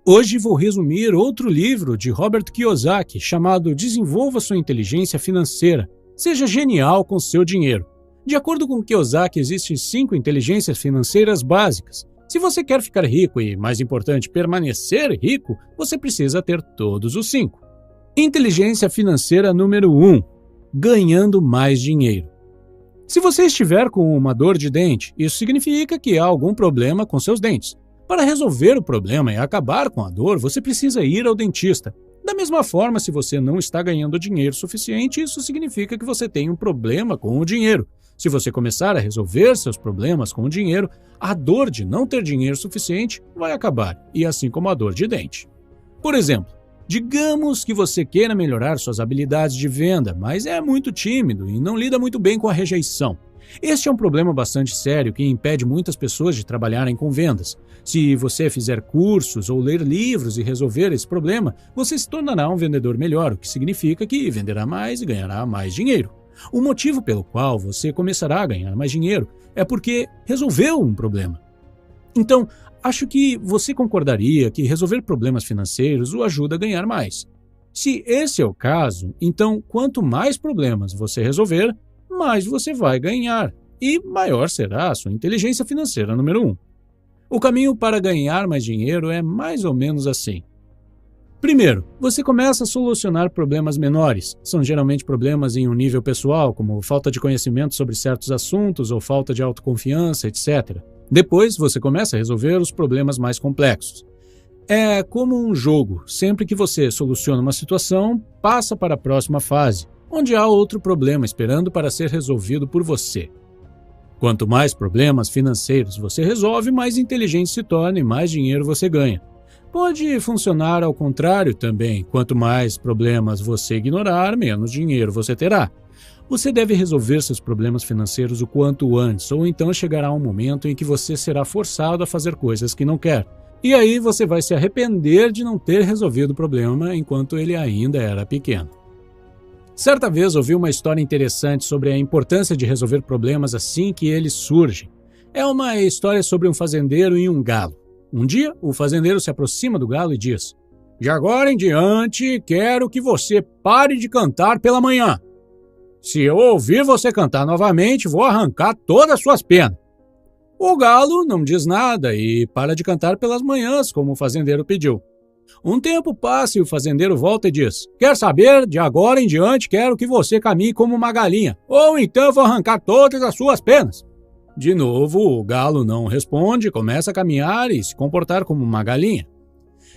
Hoje vou resumir outro livro de Robert Kiyosaki chamado Desenvolva Sua Inteligência Financeira. Seja genial com seu dinheiro. De acordo com Kiyosaki, existem 5 inteligências financeiras básicas. Se você quer ficar rico e, mais importante, permanecer rico, você precisa ter todos os 5. Inteligência financeira número 1. Ganhando mais dinheiro. Se você estiver com uma dor de dente, isso significa que há algum problema com seus dentes. Para resolver o problema e acabar com a dor, você precisa ir ao dentista. Da mesma forma, se você não está ganhando dinheiro suficiente, isso significa que você tem um problema com o dinheiro. Se você começar a resolver seus problemas com o dinheiro, a dor de não ter dinheiro suficiente vai acabar, e assim como a dor de dente. Por exemplo, digamos que você queira melhorar suas habilidades de venda, mas é muito tímido e não lida muito bem com a rejeição. Este é um problema bastante sério que impede muitas pessoas de trabalharem com vendas. Se você fizer cursos ou ler livros e resolver esse problema, você se tornará um vendedor melhor, o que significa que venderá mais e ganhará mais dinheiro. O motivo pelo qual você começará a ganhar mais dinheiro é porque resolveu um problema. Então, acho que você concordaria que resolver problemas financeiros o ajuda a ganhar mais. Se esse é o caso, então quanto mais problemas você resolver, mais você vai ganhar e maior será a sua inteligência financeira número 1. O caminho para ganhar mais dinheiro é mais ou menos assim. Primeiro, você começa a solucionar problemas menores. São geralmente problemas em um nível pessoal, como falta de conhecimento sobre certos assuntos ou falta de autoconfiança, etc. Depois, você começa a resolver os problemas mais complexos. É como um jogo. Sempre que você soluciona uma situação, passa para a próxima fase, onde há outro problema esperando para ser resolvido por você. Quanto mais problemas financeiros você resolve, mais inteligente se torna e mais dinheiro você ganha. Pode funcionar ao contrário também. Quanto mais problemas você ignorar, menos dinheiro você terá. Você deve resolver seus problemas financeiros o quanto antes, ou então chegará um momento em que você será forçado a fazer coisas que não quer. E aí você vai se arrepender de não ter resolvido o problema enquanto ele ainda era pequeno. Certa vez ouvi uma história interessante sobre a importância de resolver problemas assim que eles surgem. É uma história sobre um fazendeiro e um galo. Um dia, o fazendeiro se aproxima do galo e diz: "De agora em diante, quero que você pare de cantar pela manhã. Se eu ouvir você cantar novamente, vou arrancar todas as suas penas." O galo não diz nada e para de cantar pelas manhãs, como o fazendeiro pediu. Um tempo passa e o fazendeiro volta e diz: "Quer saber? De agora em diante quero que você caminhe como uma galinha, ou então vou arrancar todas as suas penas." De novo, o galo não responde, começa a caminhar e se comportar como uma galinha.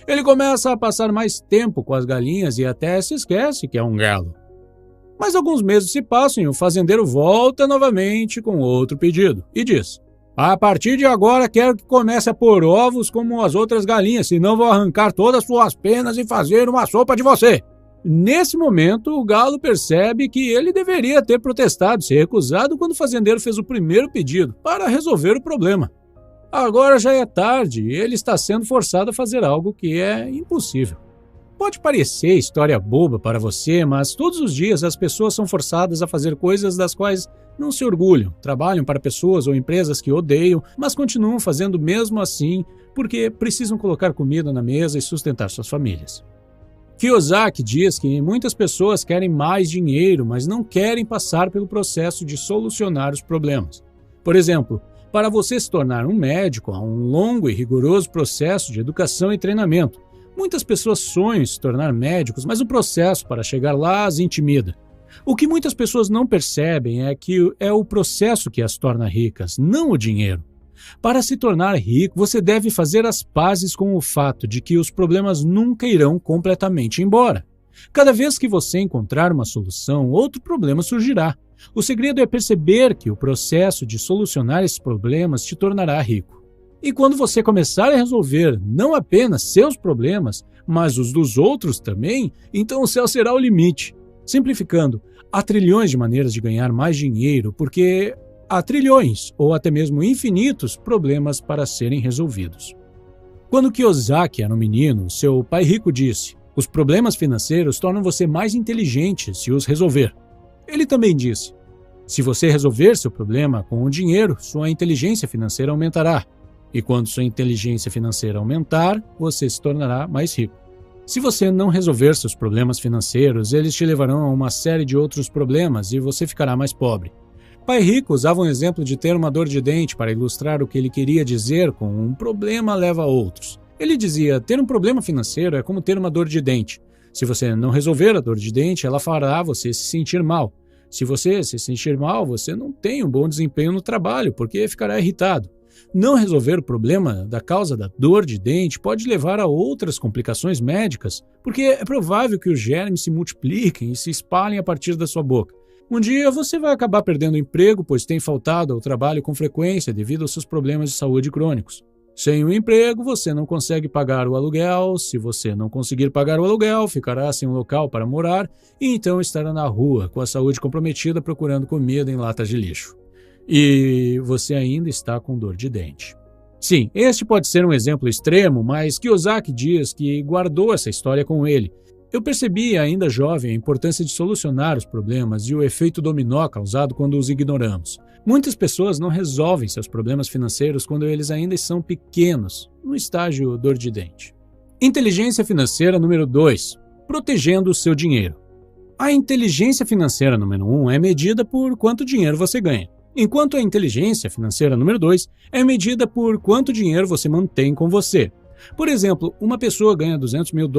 Ele começa a passar mais tempo com as galinhas e até se esquece que é um galo. Mas alguns meses se passam e o fazendeiro volta novamente com outro pedido e diz: "A partir de agora quero que comece a pôr ovos como as outras galinhas, senão vou arrancar todas as suas penas e fazer uma sopa de você." Nesse momento, o galo percebe que ele deveria ter protestado, se recusado quando o fazendeiro fez o primeiro pedido para resolver o problema. Agora já é tarde e ele está sendo forçado a fazer algo que é impossível. Pode parecer história boba para você, mas todos os dias as pessoas são forçadas a fazer coisas das quais não se orgulham, trabalham para pessoas ou empresas que odeiam, mas continuam fazendo mesmo assim porque precisam colocar comida na mesa e sustentar suas famílias. Kiyosaki diz que muitas pessoas querem mais dinheiro, mas não querem passar pelo processo de solucionar os problemas. Por exemplo, para você se tornar um médico, há um longo e rigoroso processo de educação e treinamento. Muitas pessoas sonham em se tornar médicos, mas o processo para chegar lá as intimida. O que muitas pessoas não percebem é que é o processo que as torna ricas, não o dinheiro. Para se tornar rico, você deve fazer as pazes com o fato de que os problemas nunca irão completamente embora. Cada vez que você encontrar uma solução, outro problema surgirá. O segredo é perceber que o processo de solucionar esses problemas te tornará rico. E quando você começar a resolver não apenas seus problemas, mas os dos outros também, então o céu será o limite. Simplificando, há trilhões de maneiras de ganhar mais dinheiro porque há trilhões, ou até mesmo infinitos, problemas para serem resolvidos. Quando Kiyosaki era um menino, seu pai rico disse: "Os problemas financeiros tornam você mais inteligente se os resolver." Ele também disse: "Se você resolver seu problema com o dinheiro, sua inteligência financeira aumentará." E quando sua inteligência financeira aumentar, você se tornará mais rico. Se você não resolver seus problemas financeiros, eles te levarão a uma série de outros problemas e você ficará mais pobre. Pai Rico usava um exemplo de ter uma dor de dente para ilustrar o que ele queria dizer com um problema leva a outros. Ele dizia, ter um problema financeiro é como ter uma dor de dente. Se você não resolver a dor de dente, ela fará você se sentir mal. Se você se sentir mal, você não tem um bom desempenho no trabalho, porque ficará irritado. Não resolver o problema da causa da dor de dente pode levar a outras complicações médicas, porque é provável que os germes se multipliquem e se espalhem a partir da sua boca. Um dia você vai acabar perdendo o emprego, pois tem faltado ao trabalho com frequência devido aos seus problemas de saúde crônicos. Sem o emprego, você não consegue pagar o aluguel. Se você não conseguir pagar o aluguel, ficará sem um local para morar e então estará na rua, com a saúde comprometida, procurando comida em latas de lixo. E você ainda está com dor de dente. Sim, este pode ser um exemplo extremo, mas Kiyosaki diz que guardou essa história com ele. Eu percebi, ainda jovem, a importância de solucionar os problemas e o efeito dominó causado quando os ignoramos. Muitas pessoas não resolvem seus problemas financeiros quando eles ainda são pequenos, no estágio dor de dente. Inteligência financeira número 2. Protegendo o seu dinheiro. A inteligência financeira número 1 é medida por quanto dinheiro você ganha, enquanto a inteligência financeira número 2 é medida por quanto dinheiro você mantém com você. Por exemplo, uma pessoa ganha $200 mil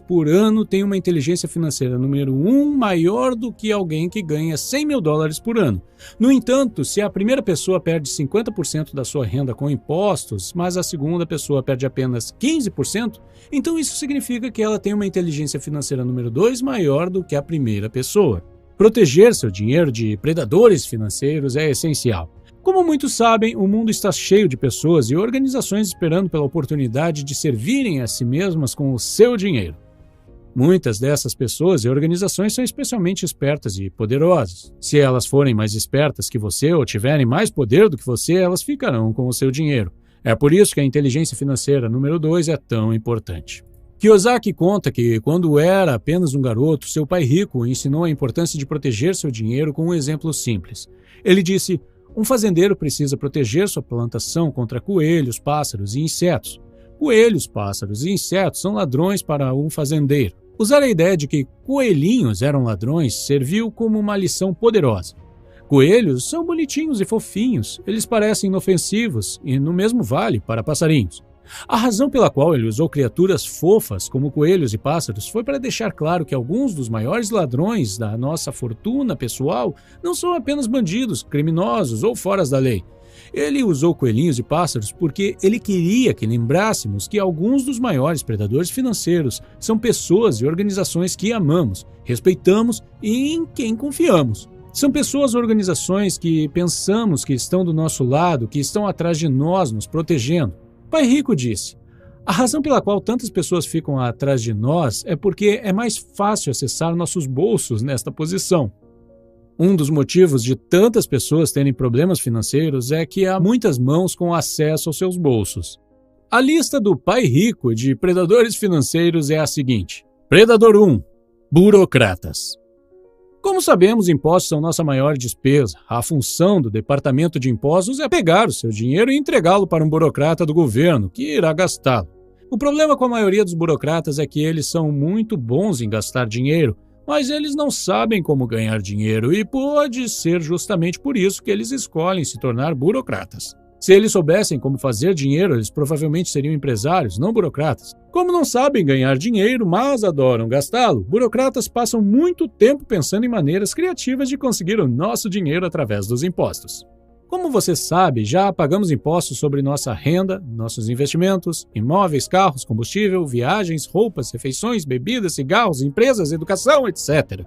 por ano tem uma inteligência financeira número 1 maior do que alguém que ganha $100 mil por ano. No entanto, se a primeira pessoa perde 50% da sua renda com impostos, mas a segunda pessoa perde apenas 15%, então isso significa que ela tem uma inteligência financeira número 2 maior do que a primeira pessoa. Proteger seu dinheiro de predadores financeiros é essencial. Como muitos sabem, o mundo está cheio de pessoas e organizações esperando pela oportunidade de servirem a si mesmas com o seu dinheiro. Muitas dessas pessoas e organizações são especialmente espertas e poderosas. Se elas forem mais espertas que você ou tiverem mais poder do que você, elas ficarão com o seu dinheiro. É por isso que a inteligência financeira número 2 é tão importante. Kiyosaki conta que, quando era apenas um garoto, seu pai rico o ensinou a importância de proteger seu dinheiro com um exemplo simples. Ele disse: um fazendeiro precisa proteger sua plantação contra coelhos, pássaros e insetos. Coelhos, pássaros e insetos são ladrões para um fazendeiro. Usar a ideia de que coelhinhos eram ladrões serviu como uma lição poderosa. Coelhos são bonitinhos e fofinhos, eles parecem inofensivos e no mesmo vale para passarinhos. A razão pela qual ele usou criaturas fofas como coelhos e pássaros foi para deixar claro que alguns dos maiores ladrões da nossa fortuna pessoal não são apenas bandidos, criminosos ou fora da lei. Ele usou coelhinhos e pássaros porque ele queria que lembrássemos que alguns dos maiores predadores financeiros são pessoas e organizações que amamos, respeitamos e em quem confiamos. São pessoas ou organizações que pensamos que estão do nosso lado, que estão atrás de nós, nos protegendo. Pai Rico disse: a razão pela qual tantas pessoas ficam atrás de nós é porque é mais fácil acessar nossos bolsos nesta posição. Um dos motivos de tantas pessoas terem problemas financeiros é que há muitas mãos com acesso aos seus bolsos. A lista do Pai Rico de predadores financeiros é a seguinte: Predador 1. Burocratas. Como sabemos, impostos são nossa maior despesa. A função do Departamento de Impostos é pegar o seu dinheiro e entregá-lo para um burocrata do governo, que irá gastá-lo. O problema com a maioria dos burocratas é que eles são muito bons em gastar dinheiro, mas eles não sabem como ganhar dinheiro e pode ser justamente por isso que eles escolhem se tornar burocratas. Se eles soubessem como fazer dinheiro, eles provavelmente seriam empresários, não burocratas. Como não sabem ganhar dinheiro, mas adoram gastá-lo, burocratas passam muito tempo pensando em maneiras criativas de conseguir o nosso dinheiro através dos impostos. Como você sabe, já pagamos impostos sobre nossa renda, nossos investimentos, imóveis, carros, combustível, viagens, roupas, refeições, bebidas, cigarros, empresas, educação, etc.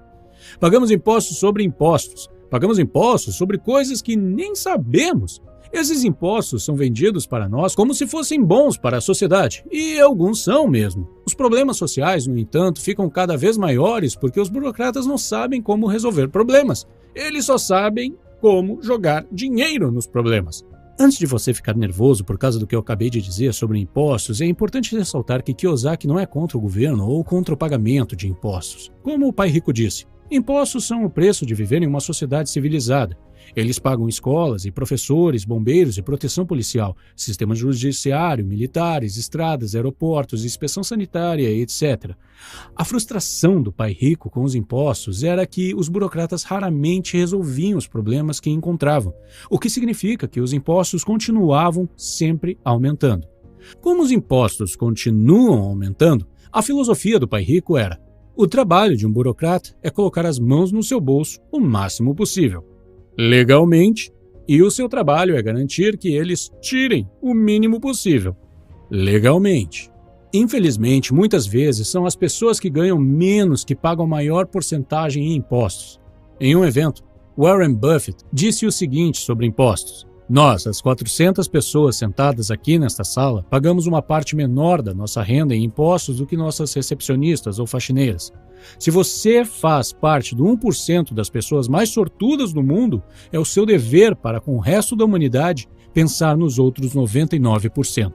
Pagamos impostos sobre impostos. Pagamos impostos sobre coisas que nem sabemos. Esses impostos são vendidos para nós como se fossem bons para a sociedade, e alguns são mesmo. Os problemas sociais, no entanto, ficam cada vez maiores porque os burocratas não sabem como resolver problemas. Eles só sabem como jogar dinheiro nos problemas. Antes de você ficar nervoso por causa do que eu acabei de dizer sobre impostos, é importante ressaltar que Kiyosaki não é contra o governo ou contra o pagamento de impostos. Como o Pai Rico disse, impostos são o preço de viver em uma sociedade civilizada. Eles pagam escolas e professores, bombeiros e proteção policial, sistema judiciário, militares, estradas, aeroportos, inspeção sanitária, etc. A frustração do pai rico com os impostos era que os burocratas raramente resolviam os problemas que encontravam, o que significa que os impostos continuavam sempre aumentando. Como os impostos continuam aumentando, a filosofia do pai rico era: o trabalho de um burocrata é colocar as mãos no seu bolso o máximo possível, legalmente, e o seu trabalho é garantir que eles tirem o mínimo possível, legalmente. Infelizmente, muitas vezes são as pessoas que ganham menos que pagam maior porcentagem em impostos. Em um evento, Warren Buffett disse o seguinte sobre impostos: nós, as 400 pessoas sentadas aqui nesta sala, pagamos uma parte menor da nossa renda em impostos do que nossas recepcionistas ou faxineiras. Se você faz parte do 1% das pessoas mais sortudas do mundo, é o seu dever para com o resto da humanidade pensar nos outros 99%.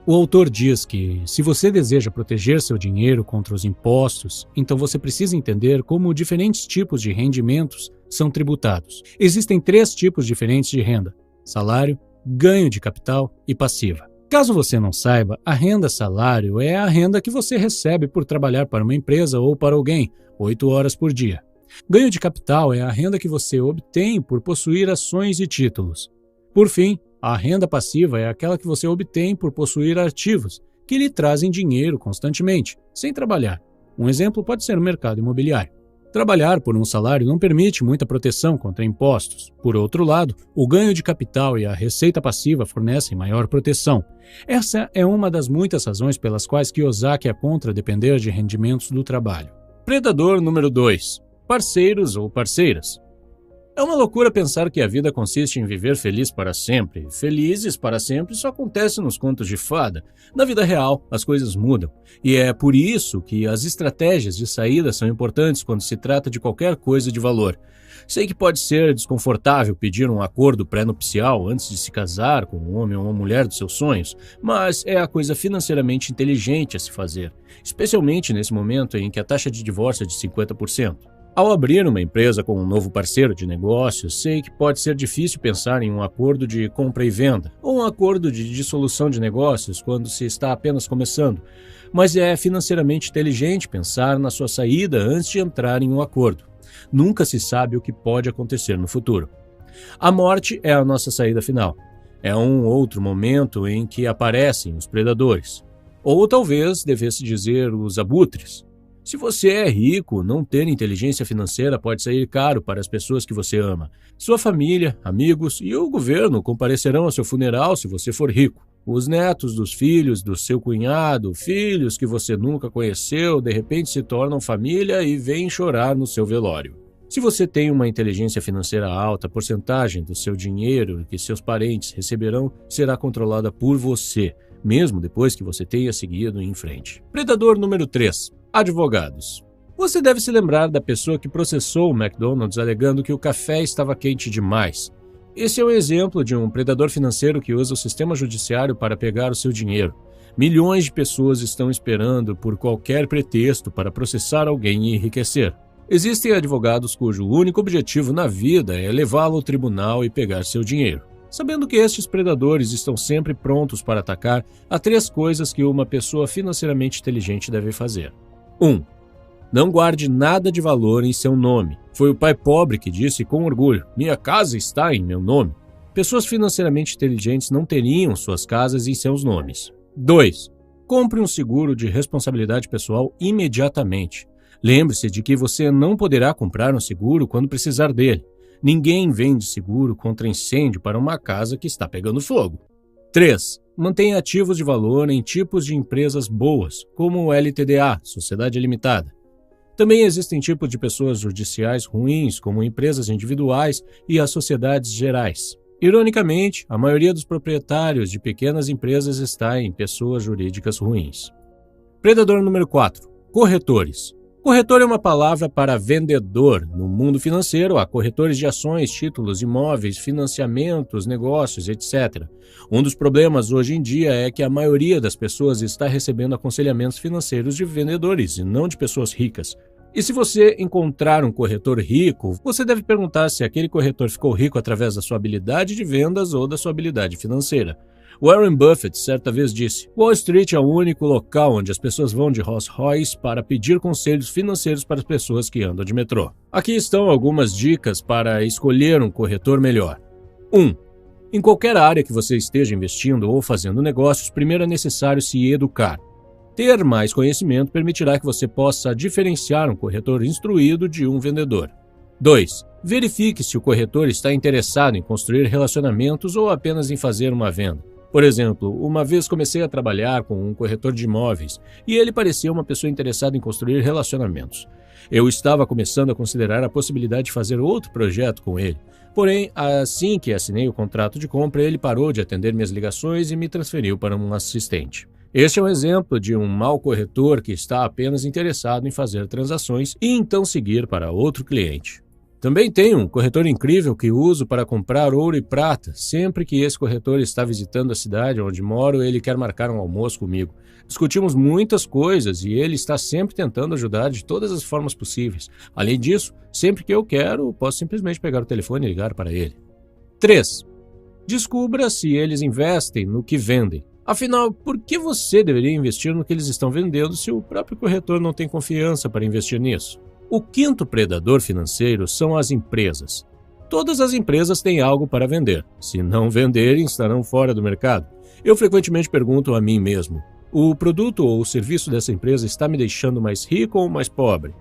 O autor diz que, se você deseja proteger seu dinheiro contra os impostos, então você precisa entender como diferentes tipos de rendimentos são tributados. Existem 3 tipos diferentes de renda: salário, ganho de capital e passiva. Caso você não saiba, a renda-salário é a renda que você recebe por trabalhar para uma empresa ou para alguém, 8 horas por dia. Ganho de capital é a renda que você obtém por possuir ações e títulos. Por fim, a renda passiva é aquela que você obtém por possuir ativos, que lhe trazem dinheiro constantemente, sem trabalhar. Um exemplo pode ser o mercado imobiliário. Trabalhar por um salário não permite muita proteção contra impostos. Por outro lado, o ganho de capital e a receita passiva fornecem maior proteção. Essa é uma das muitas razões pelas quais Kiyosaki é contra depender de rendimentos do trabalho. Predador número 2. Parceiros ou parceiras. É uma loucura pensar que a vida consiste em viver feliz para sempre. Felizes para sempre só acontece nos contos de fada. Na vida real, as coisas mudam. E é por isso que as estratégias de saída são importantes quando se trata de qualquer coisa de valor. Sei que pode ser desconfortável pedir um acordo pré-nupcial antes de se casar com um homem ou uma mulher dos seus sonhos, mas é a coisa financeiramente inteligente a se fazer, especialmente nesse momento em que a taxa de divórcio é de 50%. Ao abrir uma empresa com um novo parceiro de negócios, sei que pode ser difícil pensar em um acordo de compra e venda ou um acordo de dissolução de negócios quando se está apenas começando, mas é financeiramente inteligente pensar na sua saída antes de entrar em um acordo. Nunca se sabe o que pode acontecer no futuro. A morte é a nossa saída final. É um outro momento em que aparecem os predadores. Ou talvez devesse dizer os abutres. Se você é rico, não ter inteligência financeira pode sair caro para as pessoas que você ama. Sua família, amigos e o governo comparecerão ao seu funeral se você for rico. Os netos dos filhos do seu cunhado, filhos que você nunca conheceu, de repente se tornam família e vêm chorar no seu velório. Se você tem uma inteligência financeira alta, a porcentagem do seu dinheiro que seus parentes receberão será controlada por você, mesmo depois que você tenha seguido em frente. Predador número 3. Advogados. Você deve se lembrar da pessoa que processou o McDonald's alegando que o café estava quente demais. Esse é um exemplo de um predador financeiro que usa o sistema judiciário para pegar o seu dinheiro. Milhões de pessoas estão esperando por qualquer pretexto para processar alguém e enriquecer. Existem advogados cujo único objetivo na vida é levá-lo ao tribunal e pegar seu dinheiro. Sabendo que estes predadores estão sempre prontos para atacar, há 3 coisas que uma pessoa financeiramente inteligente deve fazer. 1. Não guarde nada de valor em seu nome. Foi o pai pobre que disse com orgulho: minha casa está em meu nome. Pessoas financeiramente inteligentes não teriam suas casas em seus nomes. 2. Compre um seguro de responsabilidade pessoal imediatamente. Lembre-se de que você não poderá comprar um seguro quando precisar dele. Ninguém vende seguro contra incêndio para uma casa que está pegando fogo. 3. Mantenha ativos de valor em tipos de empresas boas, como o LTDA, Sociedade Limitada. Também existem tipos de pessoas judiciais ruins, como empresas individuais e as sociedades gerais. Ironicamente, a maioria dos proprietários de pequenas empresas está em pessoas jurídicas ruins. Predador número 4. Corretores. Corretor é uma palavra para vendedor. No mundo financeiro, há corretores de ações, títulos, imóveis, financiamentos, negócios, etc. Um dos problemas hoje em dia é que a maioria das pessoas está recebendo aconselhamentos financeiros de vendedores e não de pessoas ricas. E se você encontrar um corretor rico, você deve perguntar se aquele corretor ficou rico através da sua habilidade de vendas ou da sua habilidade financeira. Warren Buffett certa vez disse: Wall Street é o único local onde as pessoas vão de Rolls Royce para pedir conselhos financeiros para as pessoas que andam de metrô. Aqui estão algumas dicas para escolher um corretor melhor. 1. Em qualquer área que você esteja investindo ou fazendo negócios, primeiro é necessário se educar. Ter mais conhecimento permitirá que você possa diferenciar um corretor instruído de um vendedor. 2. Verifique se o corretor está interessado em construir relacionamentos ou apenas em fazer uma venda. Por exemplo, uma vez comecei a trabalhar com um corretor de imóveis e ele parecia uma pessoa interessada em construir relacionamentos. Eu estava começando a considerar a possibilidade de fazer outro projeto com ele. Porém, assim que assinei o contrato de compra, ele parou de atender minhas ligações e me transferiu para um assistente. Este é um exemplo de um mau corretor que está apenas interessado em fazer transações e então seguir para outro cliente. Também tenho um corretor incrível que uso para comprar ouro e prata. Sempre que esse corretor está visitando a cidade onde moro, ele quer marcar um almoço comigo. Discutimos muitas coisas e ele está sempre tentando ajudar de todas as formas possíveis. Além disso, sempre que eu quero, posso simplesmente pegar o telefone e ligar para ele. 3. Descubra se eles investem no que vendem. Afinal, por que você deveria investir no que eles estão vendendo se o próprio corretor não tem confiança para investir nisso? O quinto predador financeiro são as empresas. Todas as empresas têm algo para vender. Se não venderem, estarão fora do mercado. Eu frequentemente pergunto a mim mesmo: o produto ou o serviço dessa empresa está me deixando mais rico ou mais pobre?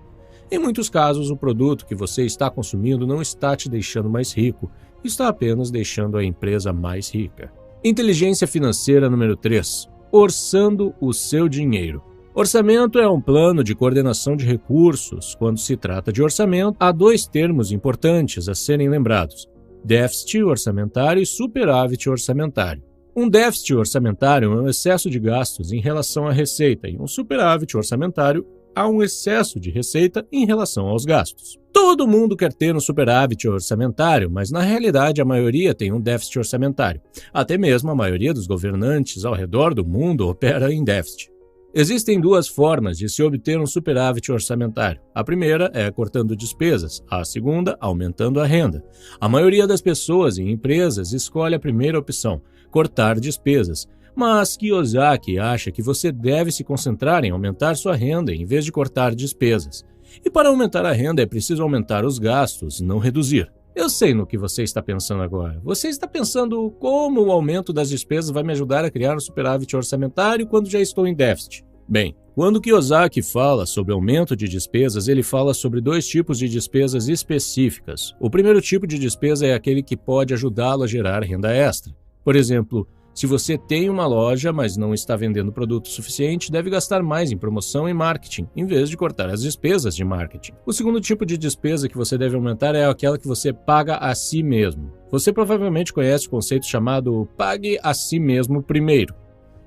Em muitos casos, o produto que você está consumindo não está te deixando mais rico, está apenas deixando a empresa mais rica. Inteligência financeira número 3. Orçando o seu dinheiro. Orçamento é um plano de coordenação de recursos. Quando se trata de orçamento, há dois termos importantes a serem lembrados: déficit orçamentário e superávit orçamentário. Um déficit orçamentário é um excesso de gastos em relação à receita, e um superávit orçamentário há um excesso de receita em relação aos gastos. Todo mundo quer ter um superávit orçamentário, mas na realidade a maioria tem um déficit orçamentário. Até mesmo a maioria dos governantes ao redor do mundo opera em déficit. Existem duas formas de se obter um superávit orçamentário. A primeira é cortando despesas, a segunda, aumentando a renda. A maioria das pessoas e empresas escolhe a primeira opção, cortar despesas. Mas Kiyosaki acha que você deve se concentrar em aumentar sua renda em vez de cortar despesas. E para aumentar a renda é preciso aumentar os gastos, não reduzir. Eu sei no que você está pensando agora. Você está pensando como o aumento das despesas vai me ajudar a criar um superávit orçamentário quando já estou em déficit. Bem, quando Kiyosaki fala sobre aumento de despesas, ele fala sobre dois tipos de despesas específicas. O primeiro tipo de despesa é aquele que pode ajudá-lo a gerar renda extra. Por exemplo, se você tem uma loja, mas não está vendendo produto suficiente, deve gastar mais em promoção e marketing, em vez de cortar as despesas de marketing. O segundo tipo de despesa que você deve aumentar é aquela que você paga a si mesmo. Você provavelmente conhece o conceito chamado pague a si mesmo primeiro.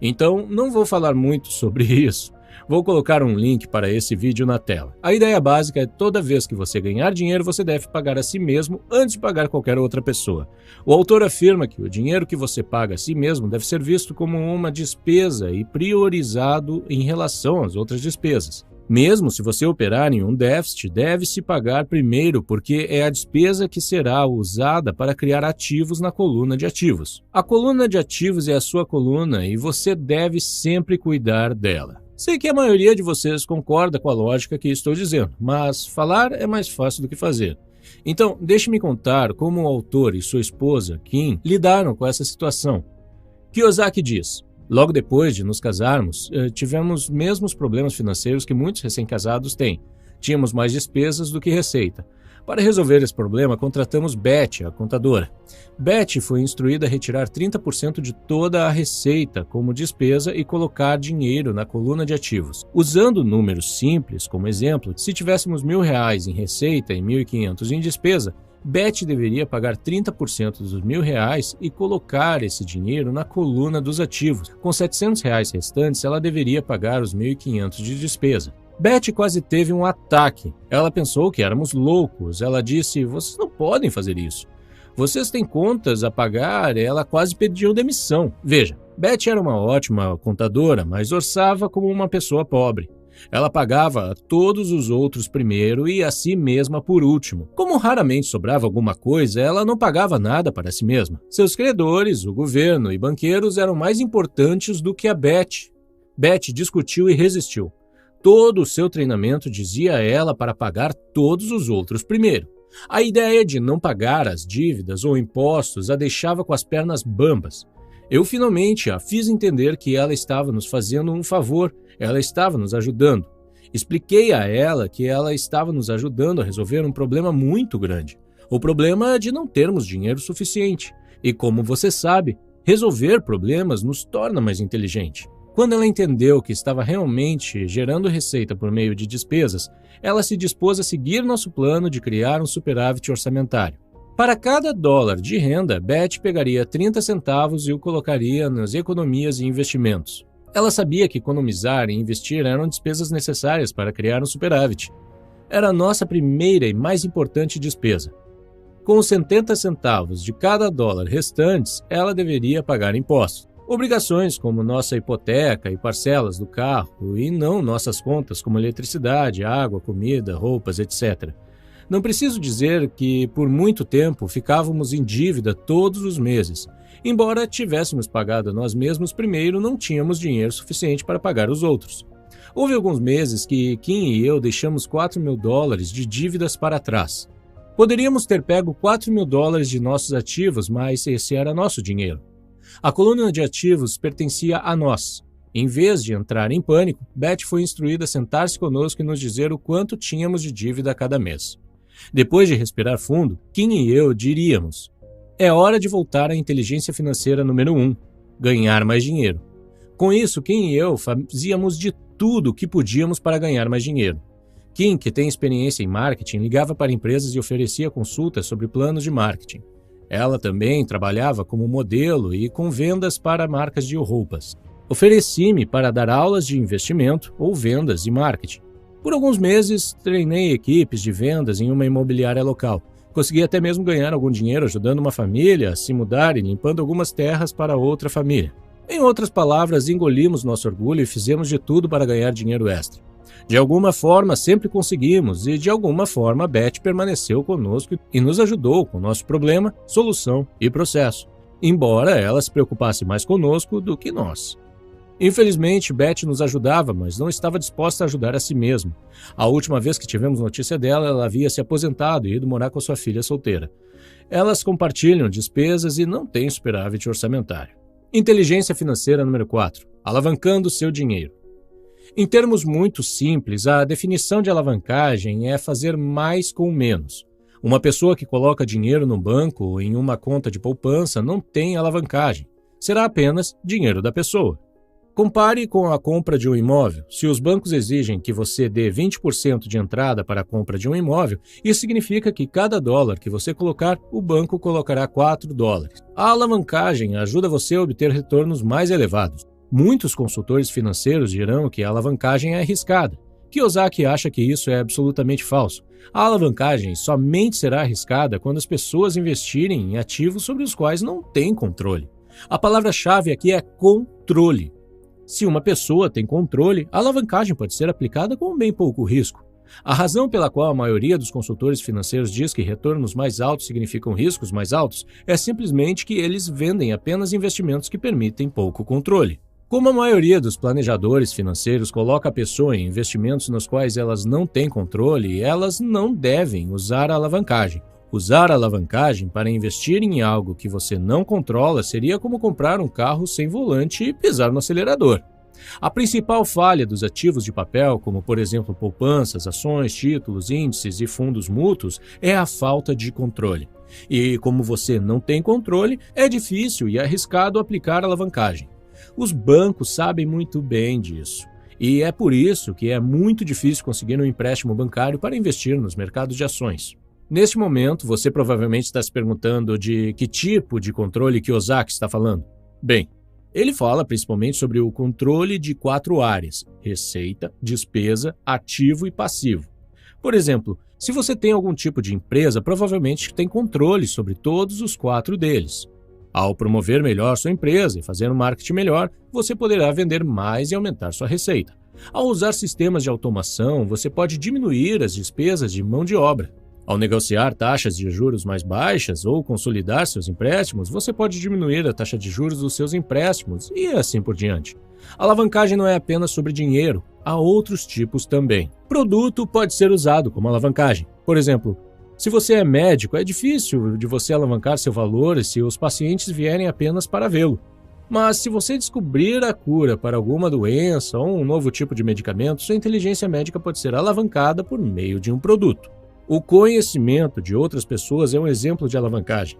Então, não vou falar muito sobre isso. Vou colocar um link para esse vídeo na tela. A ideia básica é toda vez que você ganhar dinheiro, você deve pagar a si mesmo antes de pagar qualquer outra pessoa. O autor afirma que o dinheiro que você paga a si mesmo deve ser visto como uma despesa e priorizado em relação às outras despesas. Mesmo se você operar em um déficit, deve-se pagar primeiro porque é a despesa que será usada para criar ativos na coluna de ativos. A coluna de ativos é a sua coluna e você deve sempre cuidar dela. Sei que a maioria de vocês concorda com a lógica que estou dizendo, mas falar é mais fácil do que fazer. Então, deixe-me contar como o autor e sua esposa, Kim, lidaram com essa situação. Kiyosaki diz: logo depois de nos casarmos, tivemos os mesmos problemas financeiros que muitos recém-casados têm. Tínhamos mais despesas do que receita. Para resolver esse problema, contratamos Betty, a contadora. Betty foi instruída a retirar 30% de toda a receita como despesa e colocar dinheiro na coluna de ativos. Usando números simples como exemplo, se tivéssemos R$1.000 em receita e R$1.500 em despesa, Betty deveria pagar 30% dos R$1.000 e colocar esse dinheiro na coluna dos ativos. Com R$700 restantes, ela deveria pagar os R$1.500 de despesa. Betty quase teve um ataque. Ela pensou que éramos loucos. Ela disse: vocês não podem fazer isso. Vocês têm contas a pagar. Ela quase pediu demissão. Veja, Betty era uma ótima contadora, mas orçava como uma pessoa pobre. Ela pagava a todos os outros primeiro e a si mesma por último. Como raramente sobrava alguma coisa, ela não pagava nada para si mesma. Seus credores, o governo e banqueiros eram mais importantes do que a Beth. Beth discutiu e resistiu. Todo o seu treinamento dizia a ela para pagar todos os outros primeiro. A ideia de não pagar as dívidas ou impostos a deixava com as pernas bambas. Eu finalmente a fiz entender que ela estava nos fazendo um favor, ela estava nos ajudando. Expliquei a ela que ela estava nos ajudando a resolver um problema muito grande, o problema de não termos dinheiro suficiente. E como você sabe, resolver problemas nos torna mais inteligente. Quando ela entendeu que estava realmente gerando receita por meio de despesas, ela se dispôs a seguir nosso plano de criar um superávit orçamentário. Para cada dólar de renda, Beth pegaria 30 centavos e o colocaria nas economias e investimentos. Ela sabia que economizar e investir eram despesas necessárias para criar um superávit. Era a nossa primeira e mais importante despesa. Com os 70 centavos de cada dólar restantes, ela deveria pagar impostos. Obrigações como nossa hipoteca e parcelas do carro, e não nossas contas como eletricidade, água, comida, roupas, etc. Não preciso dizer que, por muito tempo, ficávamos em dívida todos os meses. Embora tivéssemos pagado a nós mesmos primeiro, não tínhamos dinheiro suficiente para pagar os outros. Houve alguns meses que Kim e eu deixamos $4.000 de dívidas para trás. Poderíamos ter pego $4.000 de nossos ativos, mas esse era nosso dinheiro. A coluna de ativos pertencia a nós. Em vez de entrar em pânico, Beth foi instruída a sentar-se conosco e nos dizer o quanto tínhamos de dívida a cada mês. Depois de respirar fundo, Kim e eu diríamos: é hora de voltar à inteligência financeira número 1, ganhar mais dinheiro. Com isso, Kim e eu fazíamos de tudo o que podíamos para ganhar mais dinheiro. Kim, que tem experiência em marketing, ligava para empresas e oferecia consultas sobre planos de marketing. Ela também trabalhava como modelo e com vendas para marcas de roupas. Ofereci-me para dar aulas de investimento ou vendas e marketing. Por alguns meses, treinei equipes de vendas em uma imobiliária local. Consegui até mesmo ganhar algum dinheiro ajudando uma família a se mudar e limpando algumas terras para outra família. Em outras palavras, engolimos nosso orgulho e fizemos de tudo para ganhar dinheiro extra. De alguma forma, sempre conseguimos e, de alguma forma, Beth permaneceu conosco e nos ajudou com nosso problema, solução e processo, embora ela se preocupasse mais conosco do que nós. Infelizmente, Beth nos ajudava, mas não estava disposta a ajudar a si mesma. A última vez que tivemos notícia dela, ela havia se aposentado e ido morar com sua filha solteira. Elas compartilham despesas e não têm superávit orçamentário. Inteligência financeira número 4. Alavancando seu dinheiro. Em termos muito simples, a definição de alavancagem é fazer mais com menos. Uma pessoa que coloca dinheiro no banco ou em uma conta de poupança não tem alavancagem. Será apenas dinheiro da pessoa. Compare com a compra de um imóvel. Se os bancos exigem que você dê 20% de entrada para a compra de um imóvel, isso significa que cada dólar que você colocar, o banco colocará $4. A alavancagem ajuda você a obter retornos mais elevados. Muitos consultores financeiros dirão que a alavancagem é arriscada. Kiyosaki acha que isso é absolutamente falso. A alavancagem somente será arriscada quando as pessoas investirem em ativos sobre os quais não têm controle. A palavra-chave aqui é controle. Se uma pessoa tem controle, a alavancagem pode ser aplicada com bem pouco risco. A razão pela qual a maioria dos consultores financeiros diz que retornos mais altos significam riscos mais altos é simplesmente que eles vendem apenas investimentos que permitem pouco controle. Como a maioria dos planejadores financeiros coloca a pessoa em investimentos nos quais elas não têm controle, elas não devem usar a alavancagem. Usar a alavancagem para investir em algo que você não controla seria como comprar um carro sem volante e pisar no acelerador. A principal falha dos ativos de papel, como por exemplo poupanças, ações, títulos, índices e fundos mútuos, é a falta de controle. E como você não tem controle, é difícil e arriscado aplicar alavancagem. Os bancos sabem muito bem disso. E é por isso que é muito difícil conseguir um empréstimo bancário para investir nos mercados de ações. Neste momento, você provavelmente está se perguntando de que tipo de controle Kiyosaki está falando. Bem, ele fala principalmente sobre o controle de 4 áreas: receita, despesa, ativo e passivo. Por exemplo, se você tem algum tipo de empresa, provavelmente tem controle sobre todos os 4 deles. Ao promover melhor sua empresa e fazer um marketing melhor, você poderá vender mais e aumentar sua receita. Ao usar sistemas de automação, você pode diminuir as despesas de mão de obra. Ao negociar taxas de juros mais baixas ou consolidar seus empréstimos, você pode diminuir a taxa de juros dos seus empréstimos e assim por diante. A alavancagem não é apenas sobre dinheiro, há outros tipos também. Produto pode ser usado como alavancagem. Por exemplo, se você é médico, é difícil de você alavancar seu valor se os pacientes vierem apenas para vê-lo. Mas se você descobrir a cura para alguma doença ou um novo tipo de medicamento, sua inteligência médica pode ser alavancada por meio de um produto. O conhecimento de outras pessoas é um exemplo de alavancagem.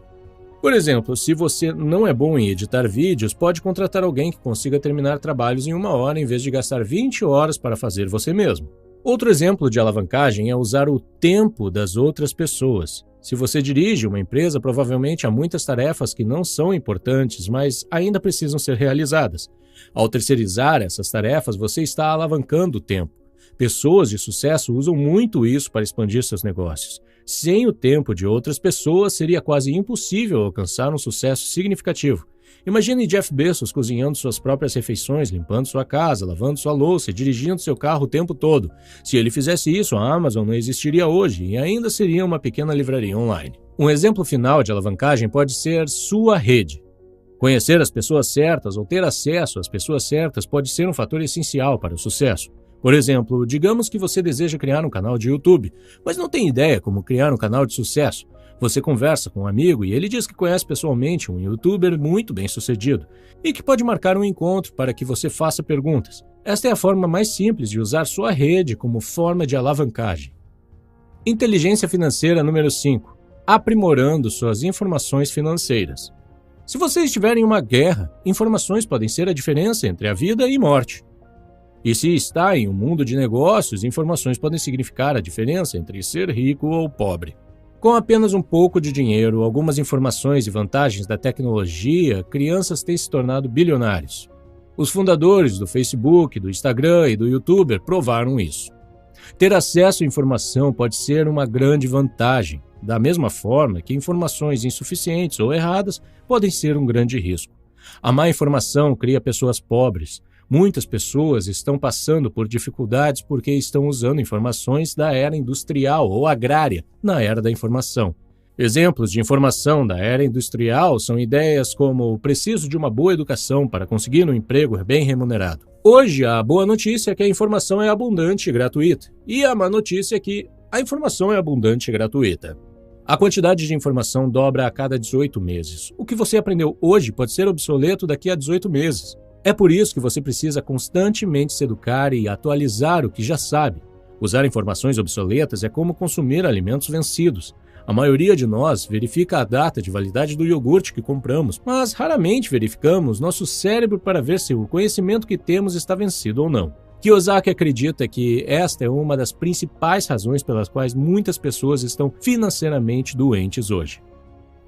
Por exemplo, se você não é bom em editar vídeos, pode contratar alguém que consiga terminar trabalhos em 1 hora em vez de gastar 20 horas para fazer você mesmo. Outro exemplo de alavancagem é usar o tempo das outras pessoas. Se você dirige uma empresa, provavelmente há muitas tarefas que não são importantes, mas ainda precisam ser realizadas. Ao terceirizar essas tarefas, você está alavancando o tempo. Pessoas de sucesso usam muito isso para expandir seus negócios. Sem o tempo de outras pessoas, seria quase impossível alcançar um sucesso significativo. Imagine Jeff Bezos cozinhando suas próprias refeições, limpando sua casa, lavando sua louça e dirigindo seu carro o tempo todo. Se ele fizesse isso, a Amazon não existiria hoje e ainda seria uma pequena livraria online. Um exemplo final de alavancagem pode ser sua rede. Conhecer as pessoas certas ou ter acesso às pessoas certas pode ser um fator essencial para o sucesso. Por exemplo, digamos que você deseja criar um canal de YouTube, mas não tem ideia como criar um canal de sucesso. Você conversa com um amigo e ele diz que conhece pessoalmente um youtuber muito bem sucedido e que pode marcar um encontro para que você faça perguntas. Esta é a forma mais simples de usar sua rede como forma de alavancagem. Inteligência financeira número 5. Aprimorando suas informações financeiras. Se você estiver em uma guerra, informações podem ser a diferença entre a vida e morte. E se está em um mundo de negócios, informações podem significar a diferença entre ser rico ou pobre. Com apenas um pouco de dinheiro, algumas informações e vantagens da tecnologia, crianças têm se tornado bilionários. Os fundadores do Facebook, do Instagram e do YouTube provaram isso. Ter acesso à informação pode ser uma grande vantagem, da mesma forma que informações insuficientes ou erradas podem ser um grande risco. A má informação cria pessoas pobres. Muitas pessoas estão passando por dificuldades porque estão usando informações da era industrial ou agrária na era da informação. Exemplos de informação da era industrial são ideias como preciso de uma boa educação para conseguir um emprego bem remunerado. Hoje, a boa notícia é que a informação é abundante e gratuita, e a má notícia é que a informação é abundante e gratuita. A quantidade de informação dobra a cada 18 meses. O que você aprendeu hoje pode ser obsoleto daqui a 18 meses. É por isso que você precisa constantemente se educar e atualizar o que já sabe. Usar informações obsoletas é como consumir alimentos vencidos. A maioria de nós verifica a data de validade do iogurte que compramos, mas raramente verificamos nosso cérebro para ver se o conhecimento que temos está vencido ou não. Kiyosaki acredita que esta é uma das principais razões pelas quais muitas pessoas estão financeiramente doentes hoje.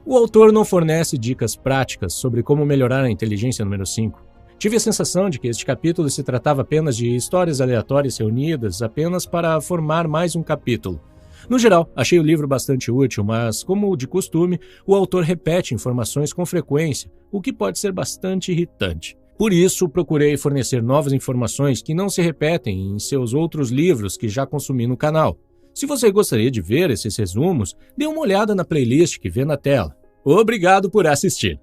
O autor não fornece dicas práticas sobre como melhorar a inteligência número 5. Tive a sensação de que este capítulo se tratava apenas de histórias aleatórias reunidas apenas para formar mais um capítulo. No geral, achei o livro bastante útil, mas, como de costume, o autor repete informações com frequência, o que pode ser bastante irritante. Por isso, procurei fornecer novas informações que não se repetem em seus outros livros que já consumi no canal. Se você gostaria de ver esses resumos, dê uma olhada na playlist que vê na tela. Obrigado por assistir!